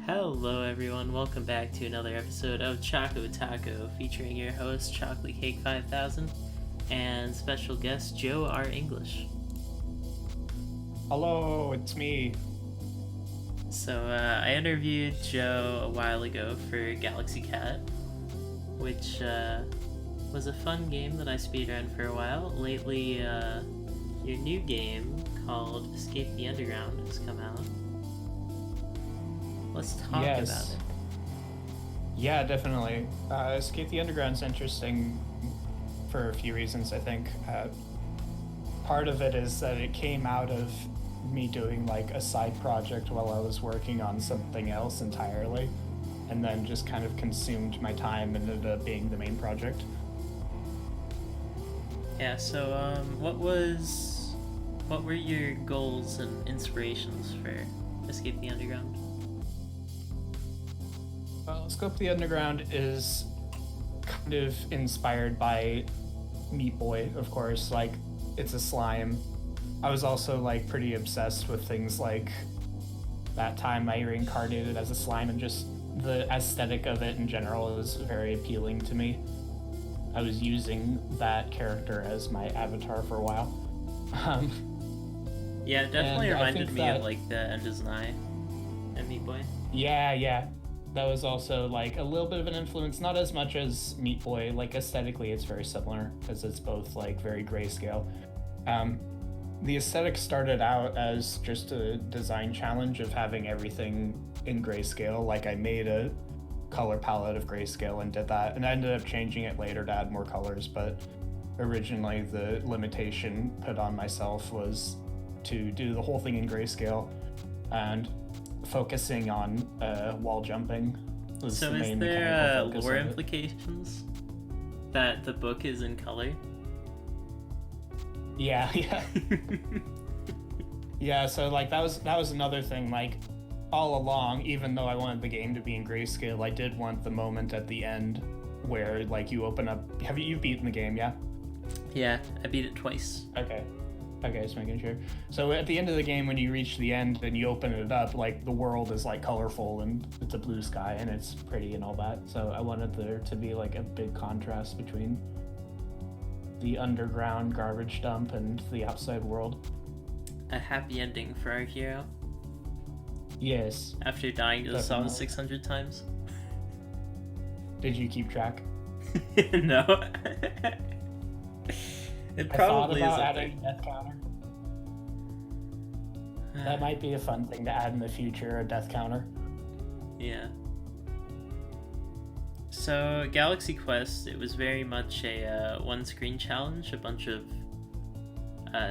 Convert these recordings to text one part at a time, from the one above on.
Hello everyone, welcome back to another episode of Choco-Talko featuring your host Chocolate Cake 5000 and special guest Joe R. English. Hello, it's me. So I interviewed Joe a while ago for Galaxy Cat, which was a fun game that I speedrun for a while. Lately, your new game called Escape the Underground has come out. Let's talk about it. Yeah, definitely. Escape the Underground's interesting for a few reasons, I think. Part of it is that it came out of me doing like a side project while I was working on something else entirely, and then just kind of consumed my time and ended up being the main project. Yeah, so what were your goals and inspirations for Escape the Underground? Well, Escape the Underground is kind of inspired by Meat Boy, of course. Like, it's a slime. I was also like pretty obsessed with things like that time I reincarnated as a slime, and just the aesthetic of it in general is very appealing to me. I was using that character as my avatar for a while. Yeah, it definitely reminded me of like the End is Nigh and Meat Boy. Yeah. That was also like a little bit of an influence, not as much as Meat Boy. Like aesthetically, it's very similar because it's both like very grayscale. The aesthetic started out as just a design challenge of having everything in grayscale. Like I made a color palette of grayscale and did that, and I ended up changing it later to add more colors. But originally, the limitation put on myself was to do the whole thing in grayscale, and focusing on wall jumping was so the main is there mechanical focus lore of it. implications that the book is in color? Yeah. Yeah, so like that was another thing. Like all along, even though I wanted the game to be in grayscale, I did want the moment at the end where like you open up. You've beaten the game, yeah? Yeah, I beat it twice. Okay, just making sure. So at the end of the game, when you reach the end and you open it up, like the world is like colorful and it's a blue sky and it's pretty and all that. So I wanted there to be like a big contrast between the underground garbage dump and the outside world. A happy ending for our hero Yes. after dying to the song Definitely. 600 times. Did you keep track? No. It probably I is thought about up adding a death counter. there. That might be a fun thing to add in the future, a death counter. Yeah. So Galaxy Quest, it was very much a one-screen challenge, a bunch of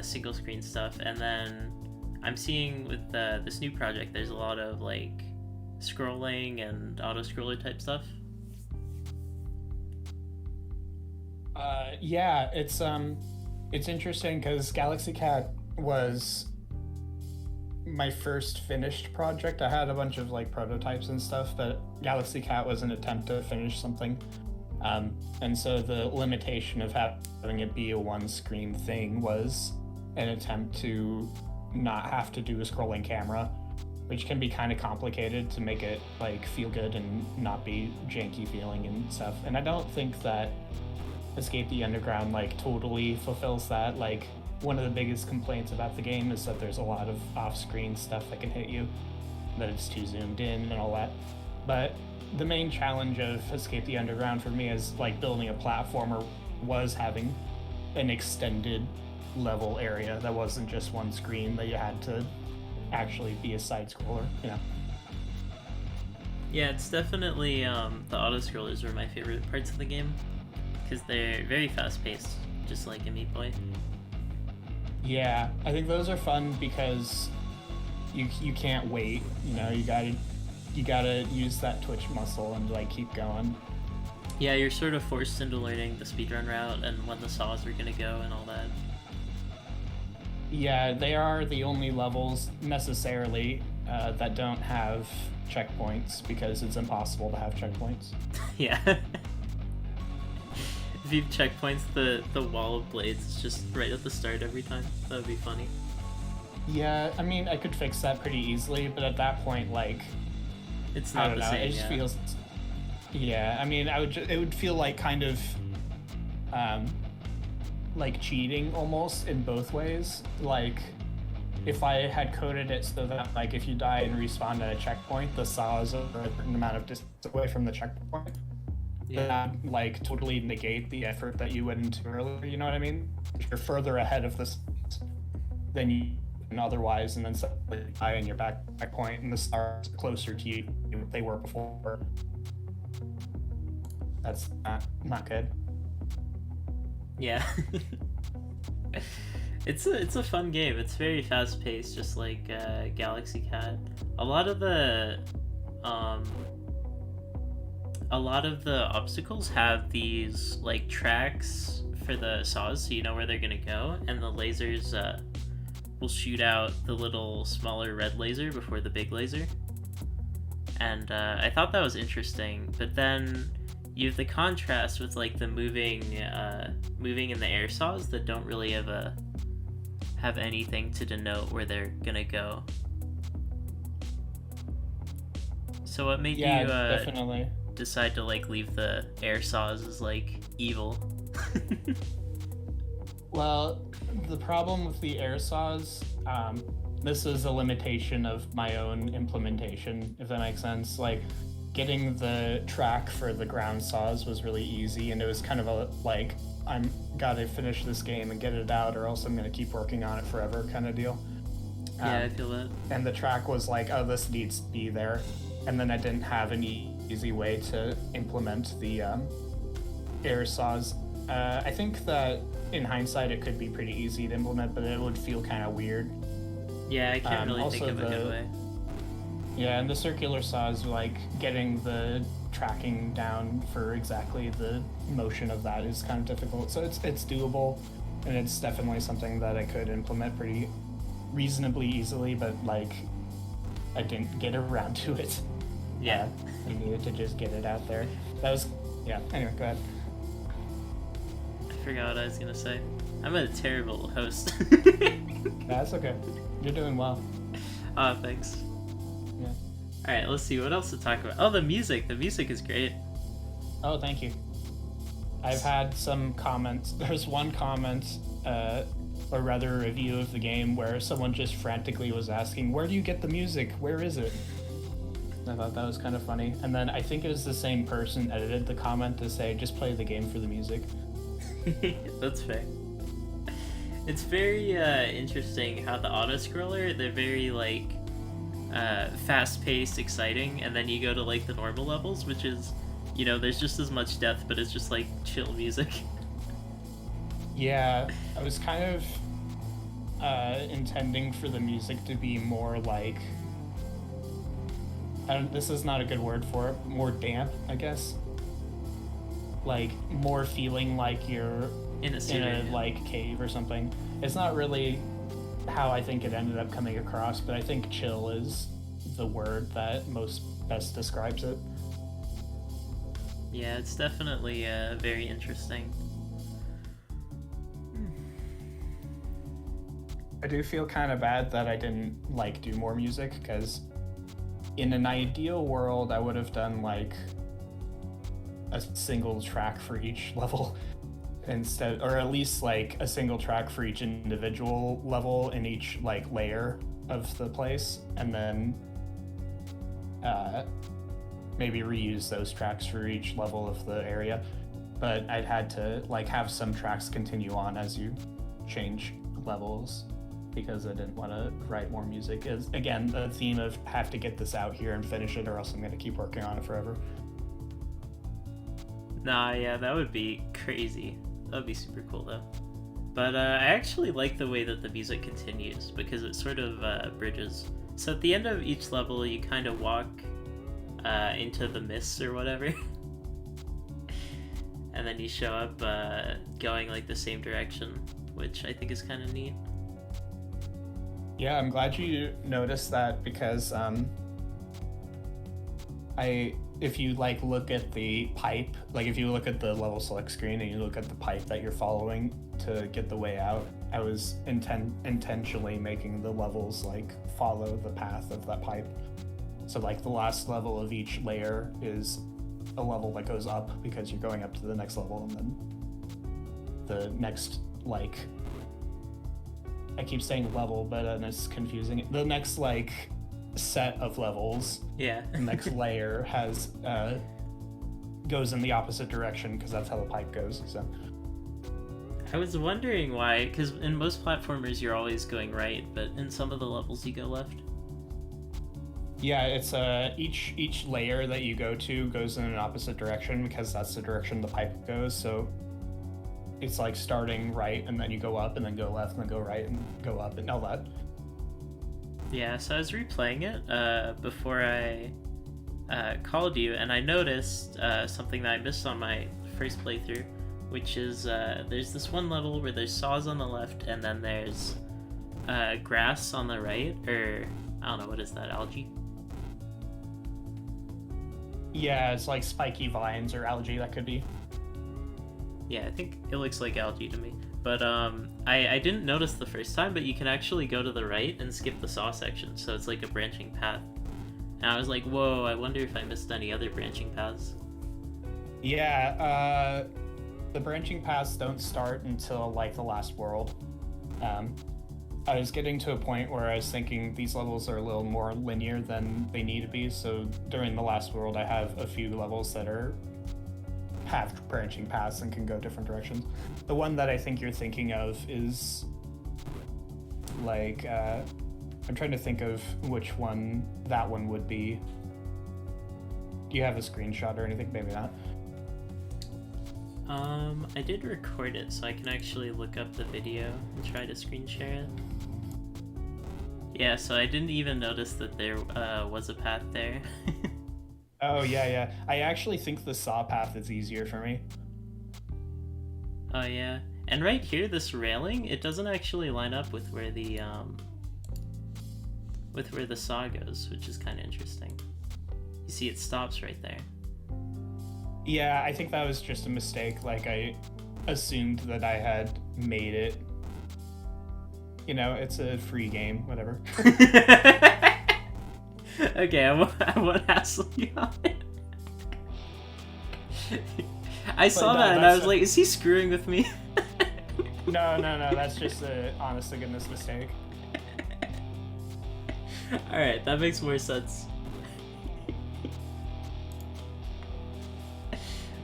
single-screen stuff, and then I'm seeing with this new project, there's a lot of like scrolling and auto-scroller type stuff. Yeah, it's interesting because Galaxy Cat was my first finished project. I had a bunch of like prototypes and stuff, but Galaxy Cat was an attempt to finish something. And so the limitation of having it be a one-screen thing was an attempt to not have to do a scrolling camera, which can be kind of complicated to make it like feel good and not be janky feeling and stuff. And I don't think that Escape the Underground like totally fulfills that. Like one of the biggest complaints about the game is that there's a lot of off-screen stuff that can hit you, that it's too zoomed in and all that. But the main challenge of Escape the Underground for me is like building a platformer was having an extended level area that wasn't just one screen, that you had to actually be a side scroller, you know. Yeah, it's definitely the auto-scrollers are my favorite parts of the game because they're very fast-paced, just like a Meat Boy. Yeah, I think those are fun because you can't wait. You know, you gotta use that twitch muscle and like keep going. Yeah, you're sort of forced into learning the speedrun route and when the saws are gonna go and all that. Yeah, they are the only levels necessarily that don't have checkpoints because it's impossible to have checkpoints. Yeah. If you have checkpoints, the wall of blades is just right at the start every time. That would be funny. Yeah, I mean, I could fix that pretty easily, but at that point, like, It's I not don't the know, it same, just yeah. feels. Yeah, I mean, it would feel like kind of, um, like cheating almost in both ways. Like, if I had coded it so that like if you die and respawn at a checkpoint, the saws are a certain amount of distance away from the checkpoint, Yeah. that like totally negate the effort that you went into earlier. You know what I mean? If you're further ahead of this than you and otherwise, and then suddenly die and you're back point, and the stars closer to you than they were before. That's not good. Yeah. It's a fun game. It's very fast paced, just like Galaxy Cat. A lot of the um a lot of the obstacles have these like tracks for the saws, so you know where they're gonna go, and the lasers will shoot out the little smaller red laser before the big laser. And I thought that was interesting, but then you have the contrast with like the moving in the air saws that don't really have anything to denote where they're gonna go. So what made Yeah, you definitely. decide to like leave the air saws as like evil? Well, the problem with the air saws, this is a limitation of my own implementation, if that makes sense. Like, getting the track for the ground saws was really easy, and it was kind of a like, I'm gotta finish this game and get it out, or else I'm gonna keep working on it forever kind of deal. Yeah, I feel that. And the track was like, oh, this needs to be there, and then I didn't have any easy way to implement the air saws. I think that in hindsight it could be pretty easy to implement, but it would feel kind of weird. Yeah, I can't really think also of a good way. Yeah, and the circular saws, like getting the tracking down for exactly the motion of that is kind of difficult. So it's doable, and it's definitely something that I could implement pretty reasonably easily, but like I didn't get around to it. Yeah. I needed to just get it out there. That was, yeah. Anyway, go ahead. I forgot what I was gonna say. I'm a terrible host. That's okay. You're doing well. Thanks. Yeah. Alright, let's see, what else to talk about? Oh, the music. The music is great. Oh, thank you. I've had some comments. There's one comment, or rather a review of the game, where someone just frantically was asking, where do you get the music? Where is it? I thought that was kind of funny. And then I think it was the same person edited the comment to say, just play the game for the music. That's fair. It's very interesting how the auto-scroller, they're very like fast-paced, exciting, and then you go to like the normal levels, which is, you know, there's just as much depth, but it's just like chill music. Yeah, I was kind of intending for the music to be more like, this is not a good word for it, more damp, I guess. Like, more feeling like you're In a in a yeah. like cave or something. It's not really how I think it ended up coming across, but I think chill is the word that most best describes it. Yeah, it's definitely very interesting. I do feel kind of bad that I didn't like do more music, because in an ideal world I would have done like a single track for each level instead, or at least like a single track for each individual level in each like layer of the place, and then maybe reuse those tracks for each level of the area. But I'd had to like have some tracks continue on as you change levels, because I didn't want to write more music. Is again the theme of have to get this out here and finish it, or else I'm going to keep working on it forever. Nah, yeah, that would be crazy. That would be super cool though. But I actually like the way that the music continues, because it sort of bridges. So at the end of each level, you kind of walk into the mists or whatever. And then you show up going like the same direction, which I think is kind of neat. Yeah, I'm glad you noticed that, because if you like look at the pipe, like if you look at the level select screen and you look at the pipe that you're following to get the way out, I was intentionally making the levels like follow the path of that pipe. So like the last level of each layer is a level that goes up because you're going up to the next level, and then the next, like, I keep saying level, but it's confusing. The next like set of levels, Yeah. the next layer has goes in the opposite direction because that's how the pipe goes. So I was wondering why, because in most platformers you're always going right, but in some of the levels you go left. yeah, it's each layer that you go to goes in an opposite direction because that's the direction the pipe goes. So it's like starting right, and then you go up, and then go left, and then go right, and go up, and all that. Yeah, so I was replaying it before I called you, and I noticed something that I missed on my first playthrough, which is there's this one level where there's saws on the left, and then there's grass on the right, or I don't know, what is that, algae? Yeah, it's like spiky vines or algae, that could be. Yeah, I think it looks like algae to me. But I didn't notice the first time, but you can actually go to the right and skip the saw section, so it's like a branching path. And I was like, whoa, I wonder if I missed any other branching paths. Yeah, the branching paths don't start until like the last world. I was getting to a point where I was thinking these levels are a little more linear than they need to be, so during the last world I have a few levels that have branching paths and can go different directions. The one that I think you're thinking of is like I'm trying to think of which one that one would be. Do you have a screenshot or anything? Maybe not. I did record it, so I can actually look up the video and try to screen share it. Yeah, so I didn't even notice that there was a path there. Oh, yeah. I actually think the saw path is easier for me. Oh, yeah. And right here, this railing, it doesn't actually line up with where the saw goes, which is kind of interesting. You see, it stops right there. Yeah, I think that was just a mistake. Like, I assumed that I had made it. You know, it's a free game, whatever. Okay, I won't hassle you on it. I saw that and I was like, is he screwing with me? No, that's just a honest to goodness mistake. Alright, that makes more sense.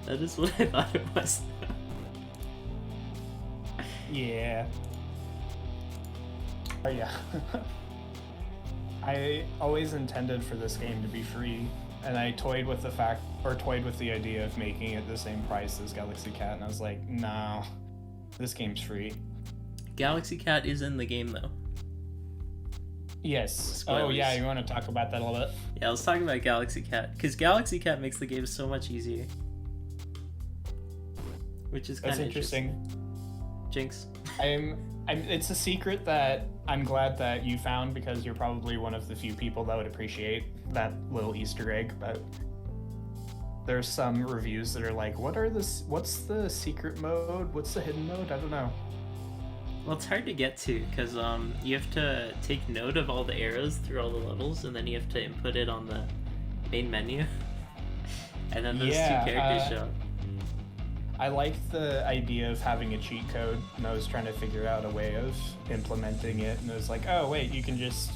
That is what I thought it was. Yeah. Oh, yeah. I always intended for this game to be free, and I toyed with the idea of making it the same price as Galaxy Cat, and I was like, no, this game's free. Galaxy Cat is in the game, though. Yes. Spoilers. Oh, yeah, you want to talk about that a little bit? Yeah, let's talk about Galaxy Cat, because Galaxy Cat makes the game so much easier. Which is kind of interesting. Jinx. It's a secret that I'm glad that you found, because you're probably one of the few people that would appreciate that little Easter egg, but there's some reviews that are like, what's the secret mode? What's the hidden mode? I don't know. Well, it's hard to get to, because you have to take note of all the arrows through all the levels, and then you have to input it on the main menu. And then those two characters show up. I liked the idea of having a cheat code, and I was trying to figure out a way of implementing it, and it was like, oh wait, you can just,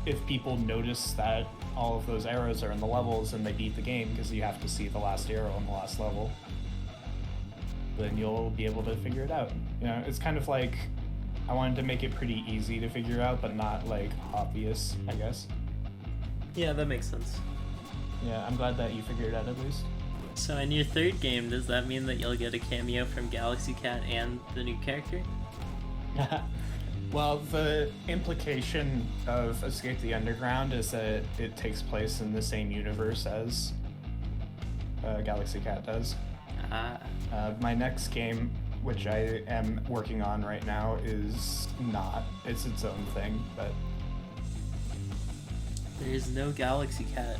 if people notice that all of those arrows are in the levels and they beat the game because you have to see the last arrow in the last level, then you'll be able to figure it out. You know, it's kind of like, I wanted to make it pretty easy to figure out, but not like obvious, I guess. Yeah, that makes sense. Yeah, I'm glad that you figured it out at least. So in your third game, does that mean that you'll get a cameo from Galaxy Cat and the new character? Well, the implication of Escape the Underground is that it takes place in the same universe as Galaxy Cat does. My next game, which I am working on right now, is not. It's its own thing, but... There is no Galaxy Cat.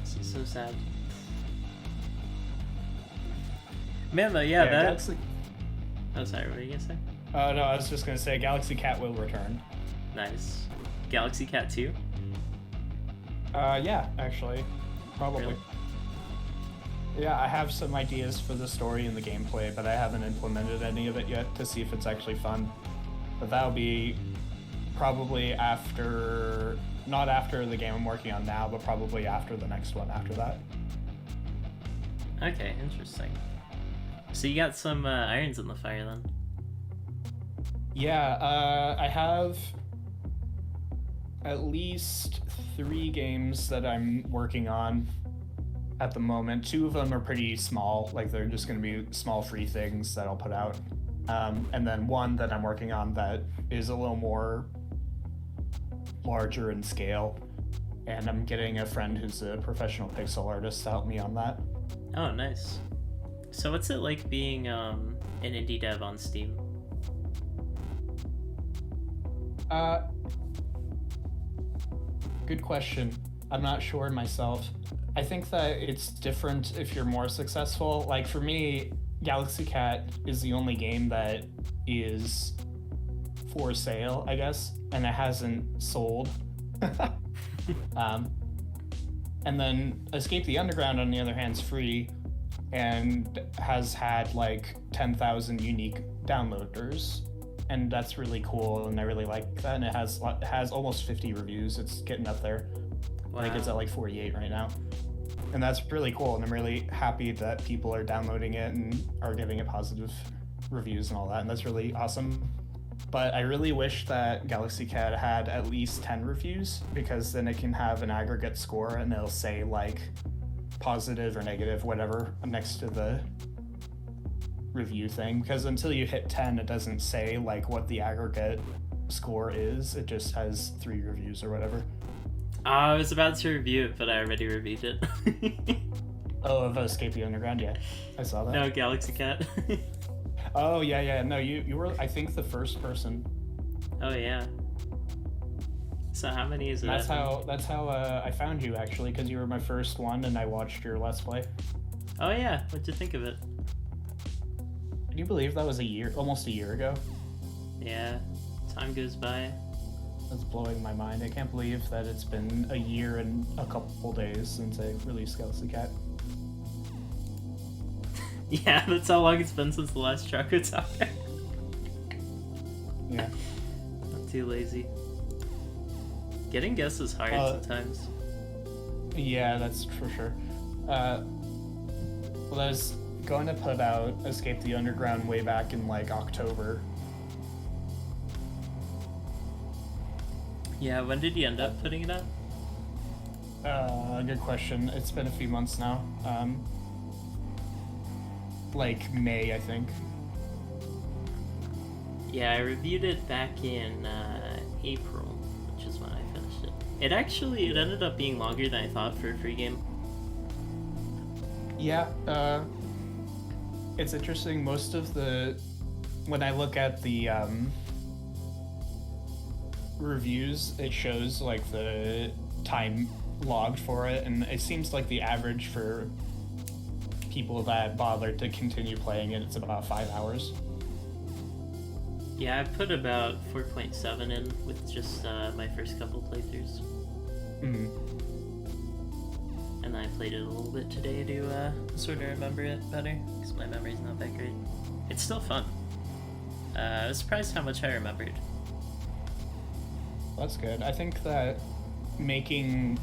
This is so sad. Man, though, yeah, that. Galaxy. Oh, sorry. What were you gonna say? Oh no, I was just gonna say Galaxy Cat will return. Nice. Galaxy Cat 2? Yeah, actually, probably. Really? Yeah, I have some ideas for the story and the gameplay, but I haven't implemented any of it yet to see if it's actually fun. But that'll be probably after, not after the game I'm working on now, but probably after the next one after that. Okay, interesting. So you got some irons in the fire then? Yeah, I have at least 3 games that I'm working on at the moment. 2 of them are pretty small, like they're just going to be small free things that I'll put out. And then 1 that I'm working on that is a little more larger in scale. And I'm getting a friend who's a professional pixel artist to help me on that. Oh, nice. So what's it like being an indie dev on Steam? Good question. I'm not sure myself. I think that it's different if you're more successful. Like for me, Galaxy Cat is the only game that is for sale, I guess, and it hasn't sold. And then Escape the Underground, on the other hand, is free and has had like 10,000 unique downloaders. And that's really cool, and I really like that. And it has almost 50 reviews. It's getting up there. Wow. I think it's at like 48 right now. And that's really cool, and I'm really happy that people are downloading it and are giving it positive reviews and all that, and that's really awesome. But I really wish that Galaxy Cat had at least 10 reviews, because then it can have an aggregate score and it'll say like positive or negative, whatever, next to the review thing. Because until you hit 10, it doesn't say like what the aggregate score is. It just has 3 reviews or whatever. I was about to review it, but I already reviewed it. Oh, of Escape the Underground, yeah. I saw that. No, Galaxy Cat. Oh, yeah. No, you were, I think, the first person. Oh, yeah. So how many is it? That's how I found you, actually, because you were my first one, and I watched your Let's Play. Oh, yeah. What'd you think of it? Can you believe that was almost a year ago? Yeah. Time goes by. That's blowing my mind. I can't believe that it's been a year and a couple days since I released Galaxy Cat. Yeah, that's how long it's been since the last Choco-Talko. Yeah. Not too lazy. Getting guests is hard sometimes. Yeah, that's for sure. Well, I was going to put out Escape the Underground way back in like October. Yeah, when did you end up putting it up? Good question. It's been a few months now. Like May, I think. Yeah, I reviewed it back in April, which is when I finished it. It ended up being longer than I thought for a free game. Yeah, it's interesting. Most of when I look at the reviews, it shows like the time logged for it, and it seems like the average for people that bothered to continue playing it, it's about 5 hours. Yeah, I put about 4.7 in with just my first couple playthroughs. Mm-hmm. And then I played it a little bit today to sort of remember it better, because my memory's not that great. It's still fun. I was surprised how much I remembered. That's good. I think that making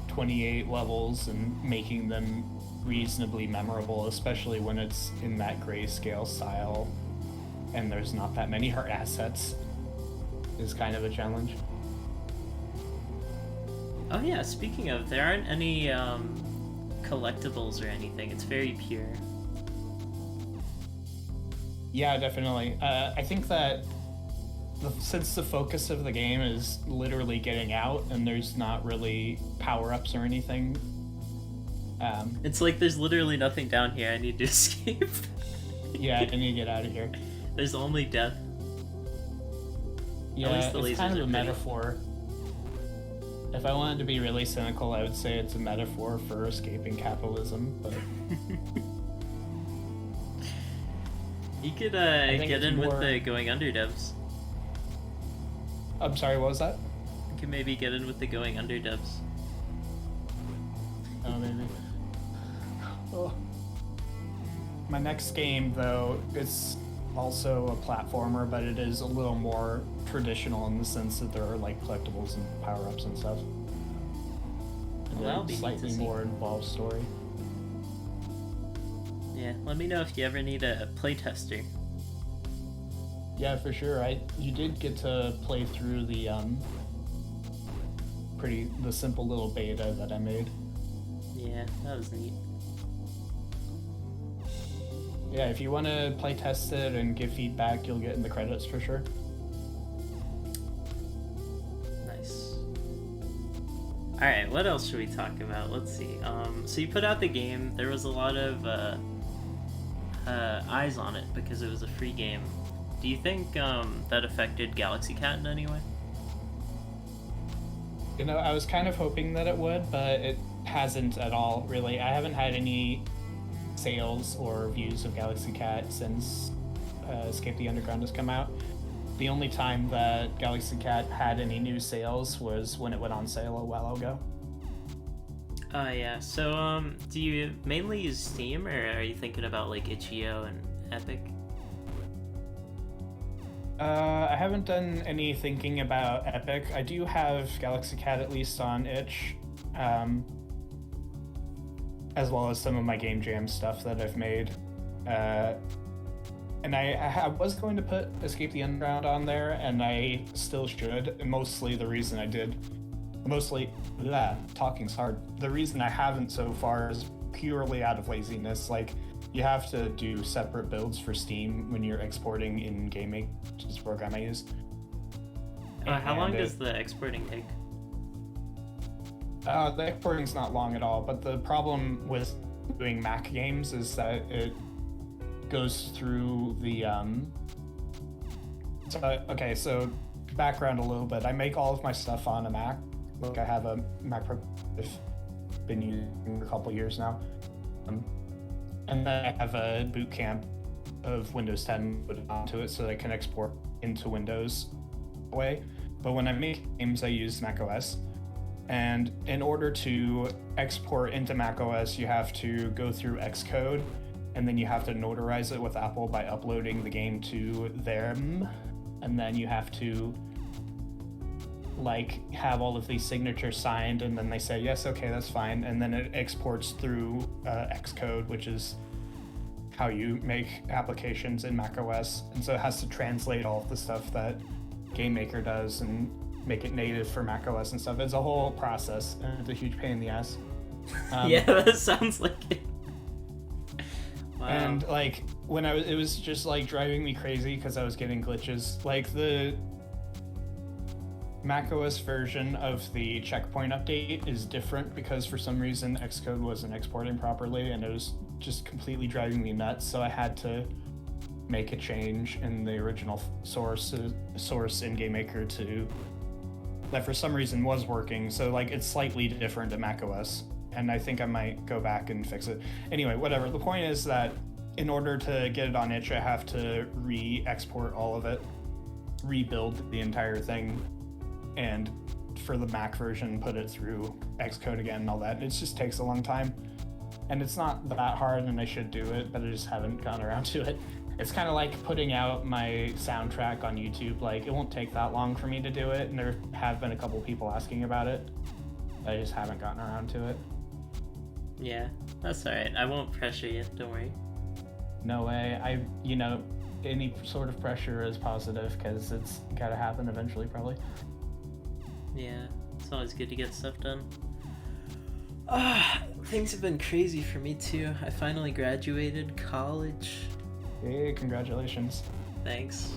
28 levels and making them reasonably memorable, especially when it's in that grayscale style and there's not that many art assets, is kind of a challenge. Oh yeah, speaking of, there aren't any collectibles or anything. It's very pure. Yeah, definitely. I think that since the focus of the game is literally getting out and there's not really power-ups or anything, it's like there's literally nothing down here. I need to escape. Yeah, I need to get out of here. There's only death. Yeah, it's kind of a metaphor. If I wanted to be really cynical, I would say it's a metaphor for escaping capitalism, but... You could I think get it's in with more- the going under dubs. I'm sorry, what was that? You could maybe get in with the going under dubs. Oh, maybe. Oh. My next game, though, it's also a platformer, but it is a little more traditional in the sense that there are like collectibles and power-ups and stuff. Well, that'll be It's neat to slightly see. more involved story. Yeah, let me know if you ever need a playtester. Yeah, for sure. You did get to play through the the simple little beta that I made. Yeah, that was neat. Yeah, if you want to play test it and give feedback, you'll get in the credits for sure. Nice. Alright, what else should we talk about? Let's see. So you put out the game. There was a lot of eyes on it because it was a free game. Do you think that affected Galaxy Cat in any way? You know, I was kind of hoping that it would, but it hasn't at all, really. I haven't had any sales or views of Galaxy Cat since Escape the Underground has come out. The only time that Galaxy Cat had any new sales was when it went on sale a while ago. Yeah. So, do you mainly use Steam, or are you thinking about like itch.io and Epic? I haven't done any thinking about Epic. I do have Galaxy Cat at least on itch, as well as some of my Game Jam stuff that I've made. And I was going to put Escape the Underground on there, and I still should. And mostly the reason I did, talking's hard. The reason I haven't so far is purely out of laziness. Like, you have to do separate builds for Steam when you're exporting in GameMake, which is the program I use. How long does the exporting take? The exporting's not long at all, but the problem with doing Mac games is that it goes through the so background a little bit. I make all of my stuff on a Mac. Like, I have a Mac Pro I've been using for a couple years now. And then I have a boot camp of Windows 10 put onto it so that I can export into Windows way. But when I make games, I use macOS. And in order to export into macOS, you have to go through Xcode, and then you have to notarize it with Apple by uploading the game to them. And then you have to like have all of these signatures signed, and then they say yes, okay, that's fine, and then it exports through Xcode, which is how you make applications in macOS. And so it has to translate all of the stuff that GameMaker does and make it native for macOS and stuff. It's a whole process, and it's a huge pain in the ass. Yeah, that sounds like it. Wow. And like it was just like driving me crazy because I was getting glitches. Like, the macOS version of the checkpoint update is different because for some reason Xcode wasn't exporting properly, and it was just completely driving me nuts. So I had to make a change in the original source in GameMaker that for some reason was working. So like, it's slightly different to macOS, and I think I might go back and fix it. Anyway, whatever. The point is that in order to get it on itch, I have to re-export all of it, rebuild the entire thing, and for the Mac version, put it through Xcode again and all that. It just takes a long time, and it's not that hard, and I should do it, but I just haven't gotten around to it. It's kind of like putting out my soundtrack on YouTube. Like, it won't take that long for me to do it, and there have been a couple people asking about it. I just haven't gotten around to it. Yeah, that's alright. I won't pressure you, don't worry. No way. Any sort of pressure is positive because it's gotta happen eventually, probably. Yeah, it's always good to get stuff done. Things have been crazy for me too. I finally graduated college. Hey, congratulations. Thanks.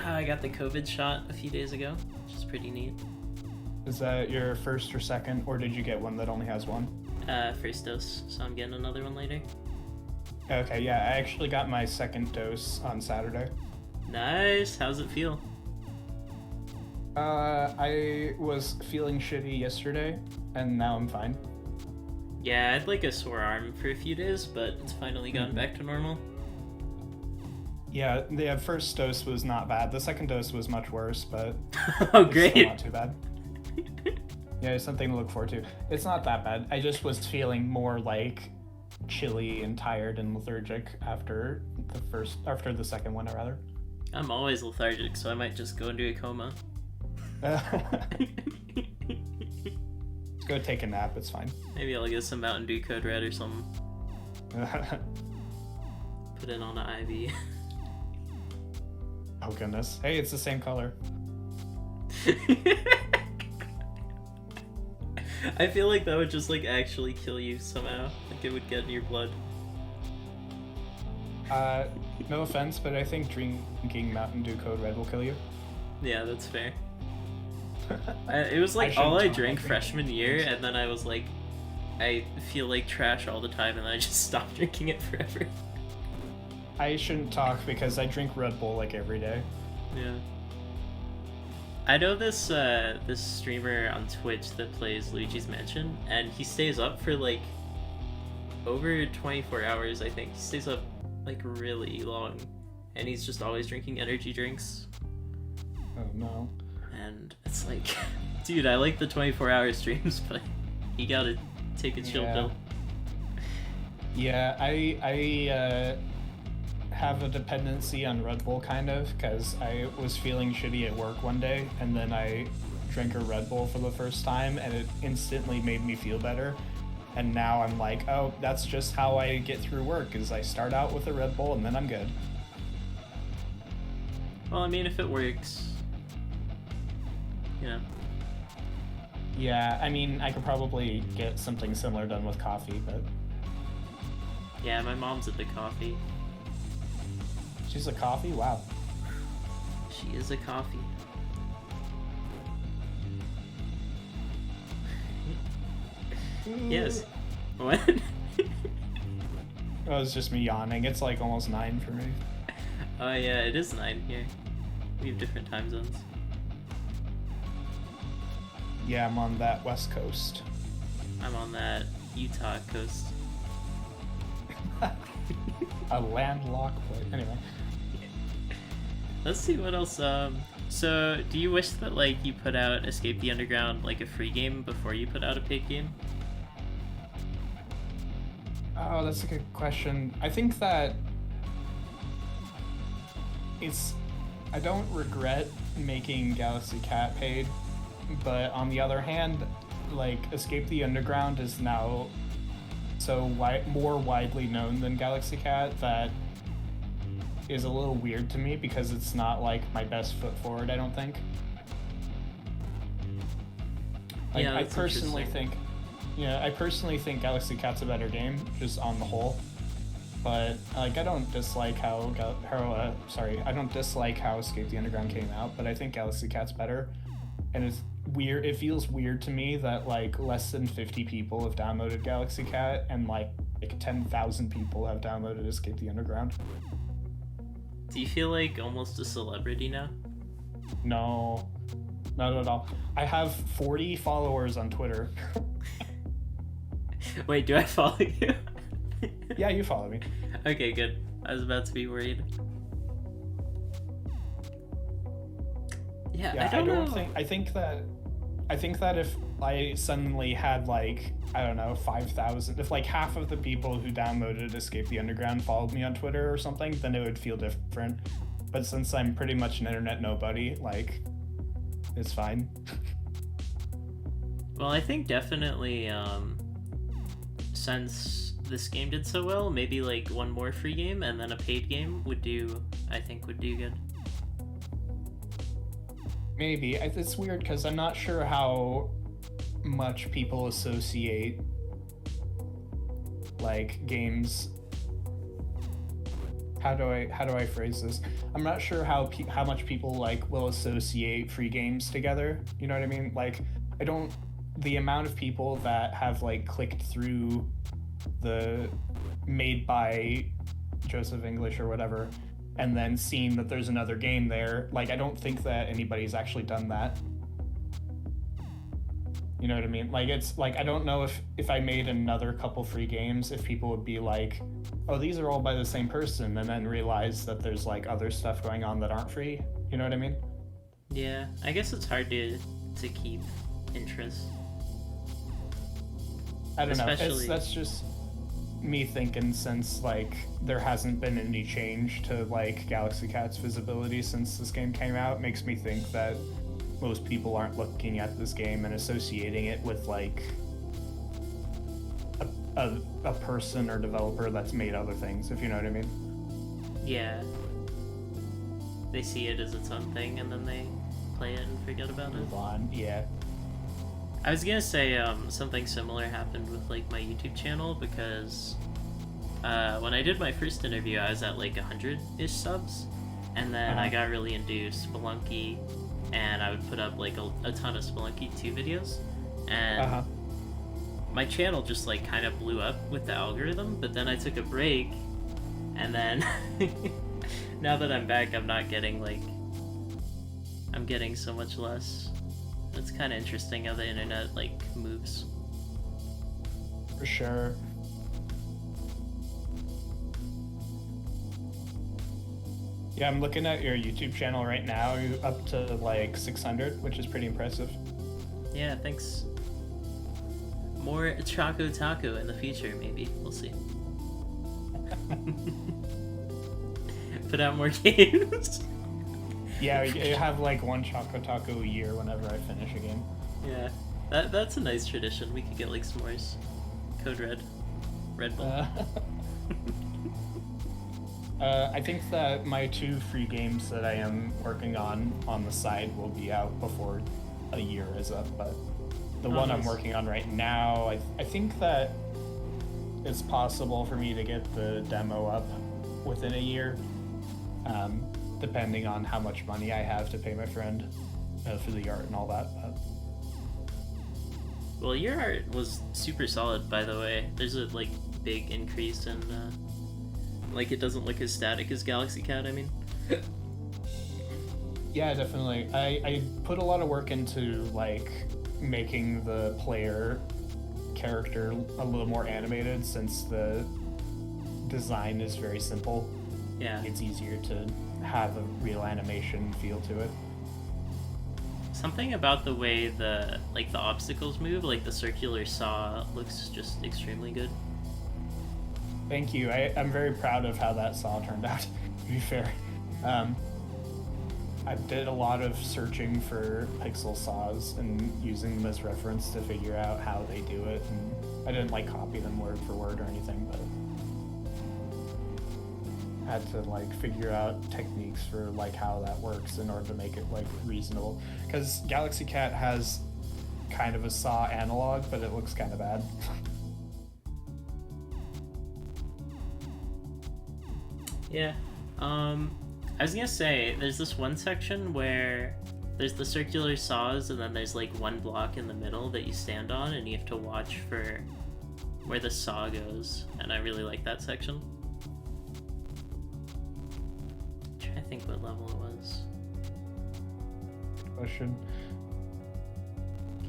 I got the COVID shot a few days ago, which is pretty neat. Is that your first or second, or did you get one that only has one? First dose, so I'm getting another one later. Okay, yeah, I actually got my second dose on Saturday. Nice. How's it feel? I was feeling shitty yesterday, and now I'm fine. Yeah, I had like a sore arm for a few days, but it's finally gotten back to normal. Yeah, the first dose was not bad. The second dose was much worse, but Oh, it's great. still not too bad. Yeah, it's something to look forward to. It's not that bad. I just was feeling more like chilly and tired and lethargic after the second one, rather. I'm always lethargic, so I might just go into a coma. Just go take a nap. It's fine. Maybe I'll get some Mountain Dew Code Red or something. Put it on an IV. Oh goodness. Hey, it's the same color. I feel like that would just like actually kill you somehow. Like it would get in your blood. No offense, but I think drinking Mountain Dew Code Red will kill you. Yeah, that's fair. It was like all I drank freshman year, and then I was like, I feel like trash all the time, and then I just stopped drinking it forever. I shouldn't talk because I drink Red Bull like every day. Yeah. I know this this streamer on Twitch that plays Luigi's Mansion, and he stays up for like over 24 hours, I think. He stays up like really long, and he's just always drinking energy drinks. Oh no. And it's like, dude, I like the 24-hour streams, but you gotta take a chill pill. Yeah, I have a dependency on Red Bull, kind of, because I was feeling shitty at work one day, and then I drank a Red Bull for the first time, and it instantly made me feel better. And now I'm like, oh, that's just how I get through work, is I start out with a Red Bull, and then I'm good. Well, I mean, if it works, you know. Yeah, I mean, I could probably get something similar done with coffee, but... Yeah, my mom's at the coffee. She's a coffee? Wow. She is a coffee. Yes. What? Oh, it's just me yawning. It's like almost 9 for me. Oh yeah, it is 9 here. We have different time zones. Yeah, I'm on that west coast. I'm on that Utah coast. A landlocked place. Anyway. Let's see what else. So do you wish that like you put out Escape the Underground like a free game before you put out a paid game? Oh, that's a good question. I think that I don't regret making Galaxy Cat paid, but on the other hand, like Escape the Underground is now so more widely known than Galaxy Cat that is a little weird to me because it's not like my best foot forward, I don't think. Like, yeah, I personally think Galaxy Cat's a better game, just on the whole. But like, I don't dislike how Escape the Underground came out, but I think Galaxy Cat's better. And it's weird. It feels weird to me that like less than 50 people have downloaded Galaxy Cat, and like 10,000 people have downloaded Escape the Underground. Do you feel like almost a celebrity now? No, not at all. I have 40 followers on Twitter. Wait, do I follow you? Yeah, you follow me. Okay, good. I was about to be worried. Yeah, I don't know. I think that if I suddenly had like, I don't know, 5,000, if like half of the people who downloaded Escape the Underground followed me on Twitter or something, then it would feel different. But since I'm pretty much an internet nobody, like, it's fine. Well, I think definitely, since this game did so well, maybe like one more free game and then a paid game would do good. Maybe. It's weird because I'm not sure how much people associate like games. How do I phrase this? I'm not sure how much people like will associate free games together. You know what I mean? Like, the amount of people that have like clicked through the made by Joseph English or whatever, and then seen that there's another game there, like, I don't think that anybody's actually done that. You know what I mean? Like, it's like, I don't know if I made another couple free games, if people would be like, oh, these are all by the same person, and then realize that there's like other stuff going on that aren't free. You know what I mean? Yeah, I guess it's hard to keep interest. I don't know. Especially- That's just me thinking, since like there hasn't been any change to like Galaxy Cat's visibility since this game came out, makes me think that most people aren't looking at this game and associating it with like a person or developer that's made other things, if you know what I mean. Yeah. They see it as its own thing and then they play it and forget about it. Move on. Yeah. I was gonna say something similar happened with like my YouTube channel, because when I did my first interview I was at like 100-ish subs, and then I got really into Spelunky, and I would put up like a ton of Spelunky 2 videos, and my channel just like kind of blew up with the algorithm. But then I took a break, and then now that I'm back, I'm not getting like, I'm getting so much less. It's kind of interesting how the internet like moves. For sure. Yeah, I'm looking at your YouTube channel right now. You're up to like 600, which is pretty impressive. Yeah, thanks. More Choco-Talko in the future, maybe. We'll see. Put out more games. Yeah, you have like one Choco-Talko a year whenever I finish a game. Yeah, that's a nice tradition. We could get like s'mores. Code Red. Red Bull. I think that my 2 free games that I am working on the side will be out before a year is up, but the one I'm working on right now, I think that it's possible for me to get the demo up within a year, depending on how much money I have to pay my friend for the art and all that. But... Well, your art was super solid, by the way. There's a like big increase in like it doesn't look as static as Galaxy Cat, I mean. Yeah, definitely. I put a lot of work into like making the player character a little more animated, since the design is very simple. Yeah. It's easier to have a real animation feel to it. Something about the way the obstacles move, like the circular saw, looks just extremely good. Thank you. I'm very proud of how that saw turned out, to be fair. I did a lot of searching for pixel saws and using them as reference to figure out how they do it, and I didn't like copy them word for word or anything, but had to like figure out techniques for like how that works in order to make it like reasonable, because Galaxy Cat has kind of a saw analog, but it looks kind of bad. Yeah. I was gonna say, there's this one section where there's the circular saws, and then there's like one block in the middle that you stand on, and you have to watch for where the saw goes, and I really like that section. I'm trying to think what level it was. Question.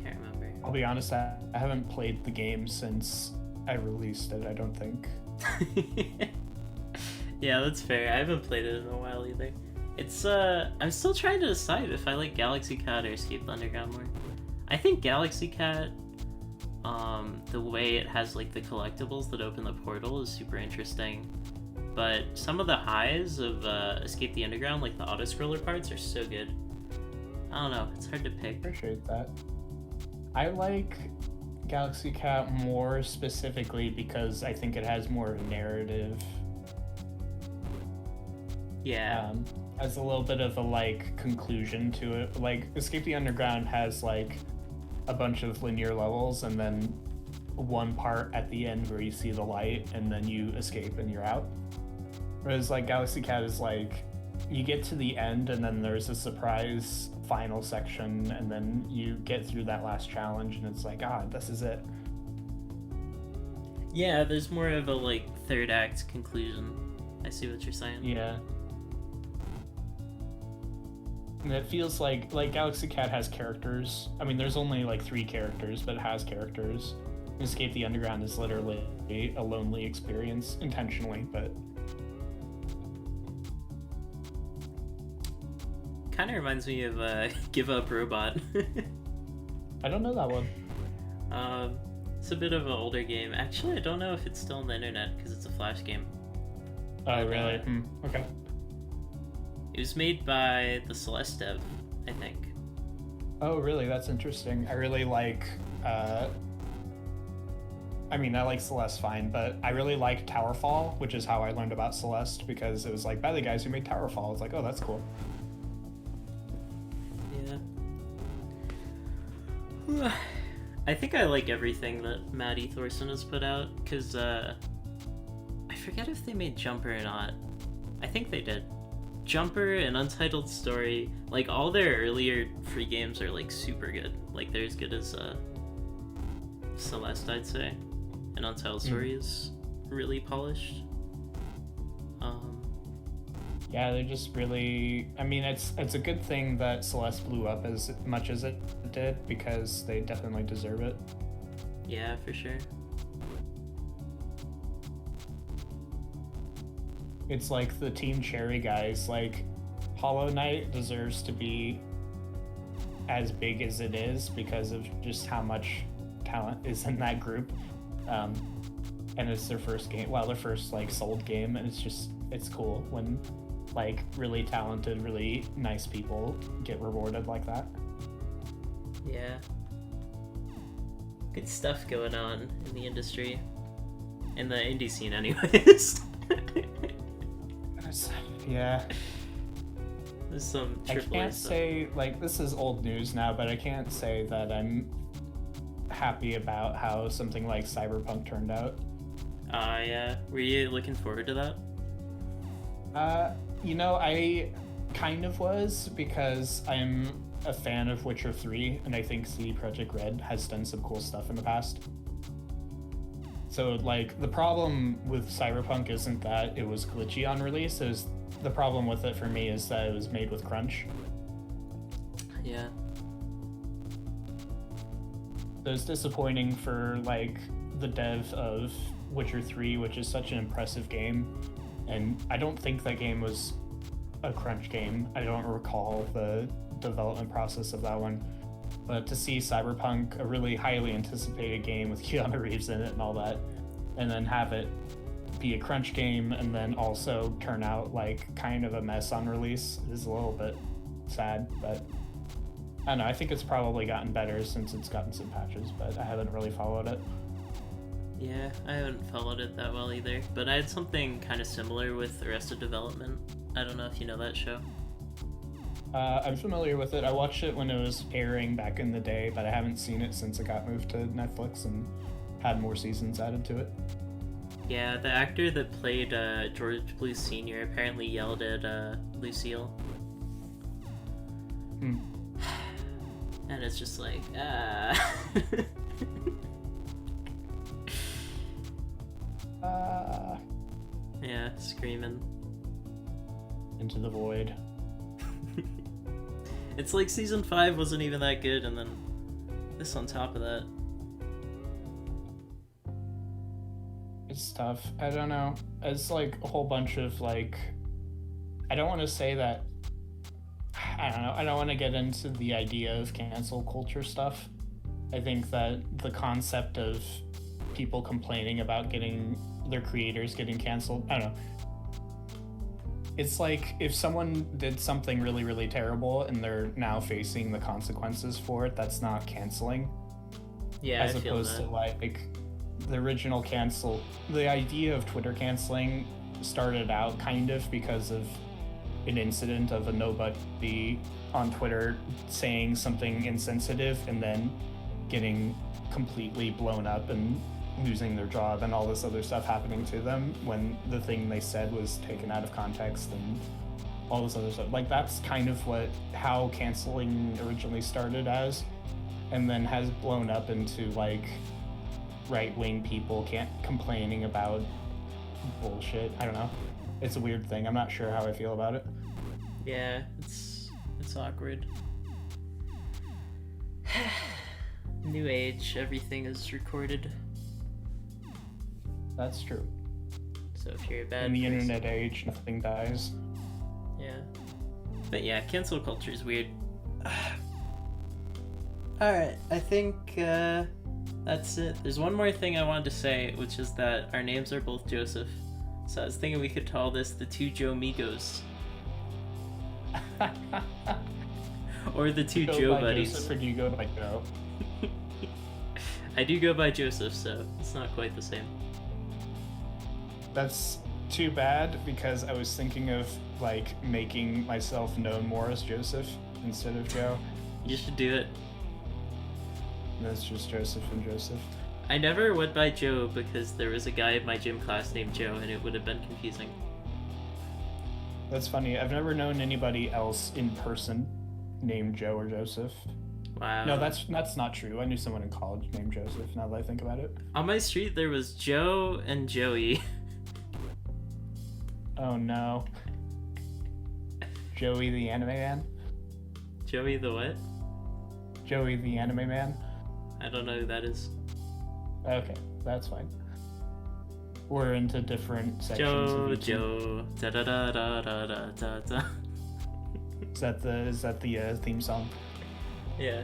Can't remember. I'll be honest, I haven't played the game since I released it, I don't think. Yeah, that's fair. I haven't played it in a while either. It's I'm still trying to decide if I like Galaxy Cat or Escape the Underground more. I think Galaxy Cat, the way it has like the collectibles that open the portal is super interesting. But some of the highs of Escape the Underground, like the auto-scroller parts, are so good. I don't know, it's hard to pick. Appreciate that. I like Galaxy Cat more specifically because I think it has more narrative. Yeah. Has a little bit of a like conclusion to it. Like Escape the Underground has like a bunch of linear levels and then one part at the end where you see the light and then you escape and you're out. Whereas like Galaxy Cat is like you get to the end and then there's a surprise final section and then you get through that last challenge and it's like, this is it. Yeah, there's more of a like third act conclusion. I see what you're saying. Yeah. And it feels like Galaxy Cat has characters. I mean, there's only like 3 characters, but it has characters. Escape the Underground is literally a lonely experience intentionally, but Kind of reminds me of Give Up Robot. I don't know that one. It's a bit of an older game. Actually, I don't know if it's still on the internet because it's a Flash game. Oh, really? Okay. It was made by the Celeste dev, I think. Oh, really? That's interesting. I really like. I mean, I like Celeste fine, but I really like Towerfall, which is how I learned about Celeste because it was like by the guys who made Towerfall. It's like, oh, that's cool. Yeah. I think I like everything that Maddie Thorson has put out because I forget if they made Jumper or not. I think they did. Jumper and Untitled Story, like all their earlier free games are like super good. Like they're as good as Celeste, I'd say, and Untitled Story is really polished. Yeah, they're just really. I mean, it's a good thing that Celeste blew up as much as it did because they definitely deserve it. Yeah, for sure. It's like the Team Cherry guys. Like, Hollow Knight deserves to be as big as it is because of just how much talent is in that group. And it's their first game, well, their first like sold game, and it's cool when like really talented, really nice people get rewarded like that. Yeah. Good stuff going on in the industry. In the indie scene anyways. Yeah. There's some I AAA can't stuff. say, like, this is old news now, but I can't say that I'm happy about how something like Cyberpunk turned out. Yeah. Were you looking forward to that? You know, I kind of was because I'm a fan of Witcher 3, and I think CD Projekt Red has done some cool stuff in the past. So, like, the problem with Cyberpunk isn't that it was glitchy on release, the problem with it for me is that it was made with crunch. Yeah. So it's disappointing for, like, the dev of Witcher 3, which is such an impressive game. And I don't think that game was a crunch game. I don't recall the development process of that one. But to see Cyberpunk, a really highly anticipated game with Keanu Reeves in it and all that, and then have it be a crunch game and then also turn out like kind of a mess on release is a little bit sad. But I don't know, I think it's probably gotten better since it's gotten some patches, but I haven't really followed it. Yeah, I haven't followed it that well either, but I had something kind of similar with Arrested Development. I don't know if you know that show. I'm familiar with it. I watched it when it was airing back in the day, but I haven't seen it since it got moved to Netflix and had more seasons added to it. Yeah, the actor that played George Blues Sr. apparently yelled at Lucille. And it's just like, yeah, screaming. Into the void. It's like season 5 wasn't even that good, and then this on top of that. It's tough. I don't know. It's like a whole bunch of like, I don't want to say that, I don't know, I don't want to get into the idea of cancel culture stuff. I think that the concept of people complaining about getting their creators getting canceled, I don't know. It's like if someone did something really, really terrible and they're now facing the consequences for it, that's not canceling. Yeah, as I feel opposed that. to like the original cancel. The idea of Twitter canceling started out kind of because of an incident of a nobody on Twitter saying something insensitive and then getting completely blown up and losing their job and all this other stuff happening to them when the thing they said was taken out of context and all this other stuff. Like that's kind of how canceling originally started as, and then has blown up into like right-wing people complaining about bullshit. I don't know. It's a weird thing. I'm not sure how I feel about it. Yeah, it's It's awkward. New age, everything is recorded. That's true. So if you're a bad In the person, internet age, nothing dies. yeah. But yeah, cancel culture is weird. Alright, I think that's it. There's one more thing I wanted to say, which is that our names are both Joseph. So I was thinking we could call this the two Joemigos. Or the two Go Joe by buddies. Joseph, or do you go by Joe? I do go by Joseph, so it's not quite the same. That's too bad, because I was thinking of like making myself known more as Joseph instead of Joe. You should do it. And it's just Joseph and Joseph. I never went by Joe because there was a guy in my gym class named Joe, and it would have been confusing. That's funny. I've never known anybody else in person named Joe or Joseph. Wow. No, that's not true. I knew someone in college named Joseph, now that I think about it. On my street, there was Joe and Joey. Oh no. Joey the anime man? Joey the what? Joey the anime man? I don't know who that is. Okay, that's fine. We're into different sections of YouTube. Joe, da da da da da da da da. Is that the theme song? Yeah.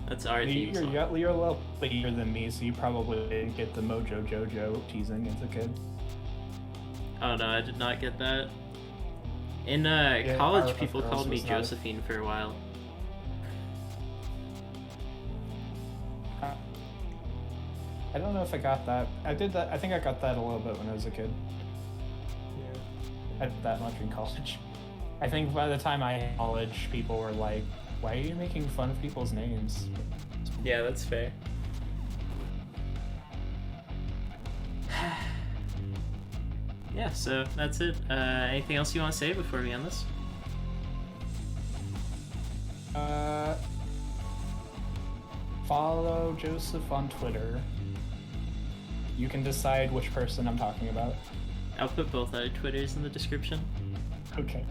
That's our theme song. You're a little later than me, so you probably didn't get the Mojo Jojo teasing as a kid. Oh no, I did not get that. In Yeah, college, Powerpuff people Girls called me was not Josephine for a while. I don't know if I got that. I did that. I think I got that a little bit when I was a kid. Yeah. I did that much in college. I think by the time I hit college, people were like, "Why are you making fun of people's names?" Yeah, that's fair. Yeah, so that's it. Anything else you want to say before we end this? Follow Joseph on Twitter. You can decide which person I'm talking about. I'll put both our Twitters in the description. Okay.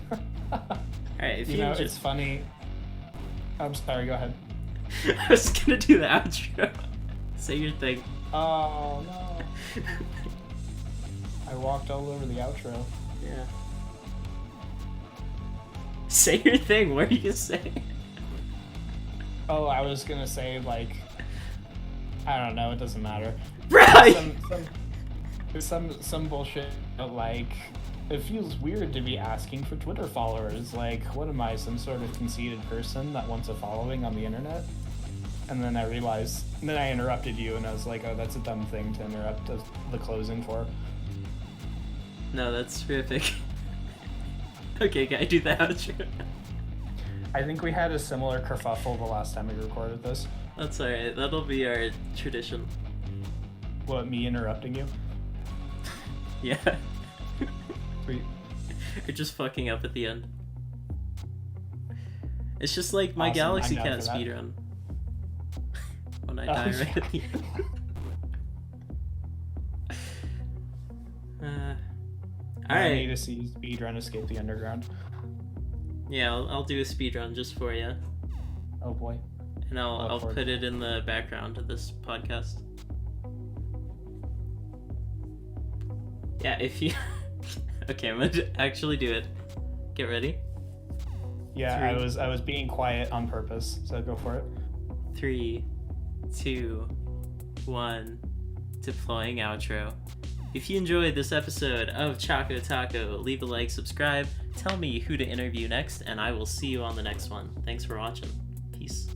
Alright, if you know, enjoy- it's funny. I'm sorry, go ahead. I was gonna do the outro. Say your thing. Oh, no. I walked all over the outro. Yeah. Say your thing. What are you gonna say? Oh, I was gonna say, like, I don't know, it doesn't matter. Right! Some bullshit, but, like, it feels weird to be asking for Twitter followers. Like, what am I, some sort of conceited person that wants a following on the internet? And then I realized, and then I interrupted you, and I was like, oh, that's a dumb thing to interrupt the closing for. No, that's terrific. Okay, can I do the outro? I think we had a similar kerfuffle the last time we recorded this. That's alright, that'll be our tradition. What, me interrupting you? Yeah. Sweet. You're just fucking up at the end. It's just like my Awesome, Galaxy I'm down Cat for that. speedrun. When I Oh, die yeah. right at the end. I need Alright. to see speedrun Escape the Underground. Yeah, I'll do a speedrun just for you. Oh boy. And I'll Look forward put to it in the background of this podcast. Yeah, if you... Okay, I'm gonna actually do it. Get ready. Yeah, Three. I was being quiet on purpose, so go for it. 3, 2, 1. Deploying outro. If you enjoyed this episode of Choco-Talko, leave a like, subscribe, tell me who to interview next, and I will see you on the next one. Thanks for watching. Peace.